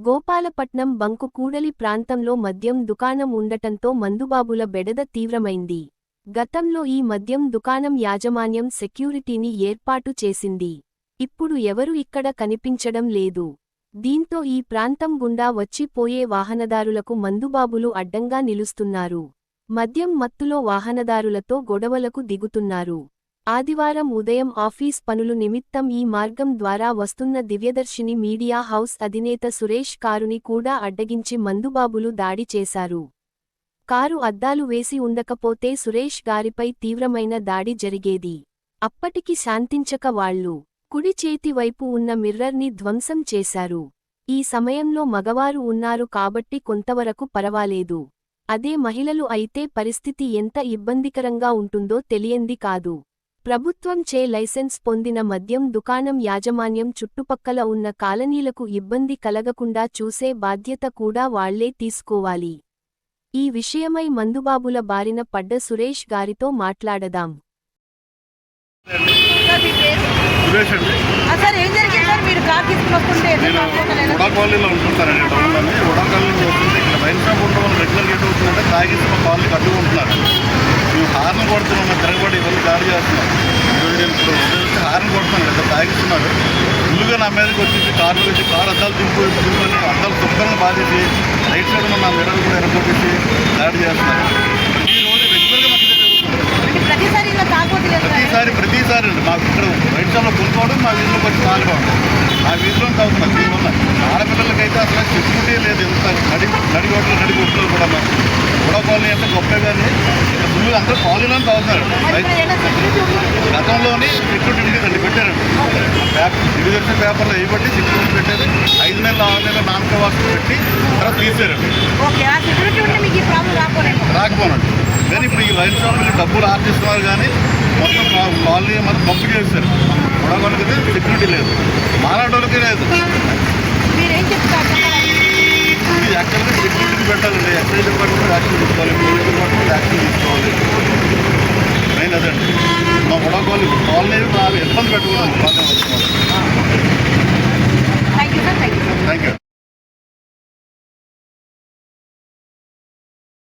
Gopalapatnam bunk కూడలి ప్రాంతంలో మద్యం దుకాణం ఉండటంతో మందుబాబుల బెడద తీవ్రమైంది. గతంలో ఈ మద్యం దుకాణం యాజమాన్యం సెక్యూరిటీని ఏర్పాటు చేసింది. ఇప్పుడు ఎవరు ఇక్కడ కనిపించడం లేదు. దీంతో ఈ ప్రాంతం గుండా వచ్చిపోయే వాహనదారులకు మందుబాబులు అడ్డంగా నిలుస్తున్నారు. మద్యం మత్తులో వాహనదారులతో గొడవలకు దిగుతున్నారు. ఆదివారం ఉదయం ఆఫీస్ పనులు నిమిత్తం ఈ మార్గం ద్వారా వస్తున్న దివ్యదర్శిని మీడియా హౌస్ అధినేత సురేష్ కారుని కూడా అడ్డగించి మందుబాబులు దాడి చేశారు. కారు అద్దాలు వేసి ఉండకపోతే సురేష్ గారిపై తీవ్రమైన దాడి జరిగేది. అప్పటికి శాంతించక వాళ్లు కుడి చేతి వైపు ఉన్న మిర్రర్ని ధ్వంసం చేశారు. ఈ సమయంలో మగవారు ఉన్నారు కాబట్టి కొంతవరకు పరవాలేదు. అదే మహిళలు అయితే పరిస్థితి ఎంత ఇబ్బందికరంగా ఉంటుందో తెలియంది కాదు. ప్రభుత్వం చే లైసెన్స్ పొందిన మద్యం దుకాణం యాజమాన్యం చుట్టుపక్కల ఉన్న కాలనీలకు ఇబ్బంది కలగకుండా చూసే బాధ్యత కూడా వాళ్లే తీసుకోవాలి. ఈ విషయమై మందుబాబుల బారిన పడ్డ సురేష్ గారితో మాట్లాడదాం. హార్న్ కొడుతున్నా తిరగబడి ఇవన్నీ దాడి చేస్తున్నారు. నేను ఇప్పుడు హార్న్ కొడుతున్నాను కదా, తాగిస్తున్నారు. ఫుల్గా నా మీదకి వచ్చేసి కారు వచ్చి కారు అద్దాలు దింపుకొని అద్దాలు శుభ్రంగా బాధేసి రైట్ సైడ్ ఉన్న నా మెడలు కూడా ఎరగొట్టేసి దాడి చేస్తున్నారు. ఈరోజు రెగ్యులర్గా మాకు ఇదే జరుగుతుంది. ప్రతిసారి అండి మాకు ఇక్కడ రైట్ సైడ్లో కొనుక్కోవడం, మా వీధిలోకి వచ్చి తాగడం. ఆ వీధిలో తాగుతున్నారు. దీనివల్ల ఆడపిల్లలకైతే అసలు సెక్యూరిటీ లేదు. ఎంత నడిగొట్లు నడిగొట్లు కూడా కూడా కాలనీ అంటే గొప్ప, కానీ ఫుల్గా అందరూ కాలనీలో తాగుతున్నారు. గతంలోని సెక్యూరిటీ ఉండేదండి, పెట్టారండి. దివ్యదర్శిని పేపర్లో వేయబట్టి సెక్యూరిటీ పెట్టేది. 5 నెలలు 6 నెలలు నామక వాసు పెట్టి తర్వాత తీసారండి. రాకపోనండి. కానీ ఇప్పుడు ఈ లైన్ షాపులకి డబ్బులు ఆర్టిస్తున్నారు, కానీ మొత్తం కాలనీ మొత్తం పంపు చేస్తారు. గొడవలకైతే సెక్యూరిటీ లేదు, మాలాడోళ్ళకి లేదు. ఇది యాక్చువల్గా సెక్యూరిటీ పెట్టాలండి. ఎక్సైజ్ డిపార్ట్మెంట్ యాక్షన్ తీసుకోవాలి, పోలీస్ డిపార్ట్మెంట్ యాక్షన్ తీసుకోవాలి. మెయిన్ అదండి. మా గొడవ కాలనీ ఇబ్బంది పెట్టుకోవాలి. Thank you.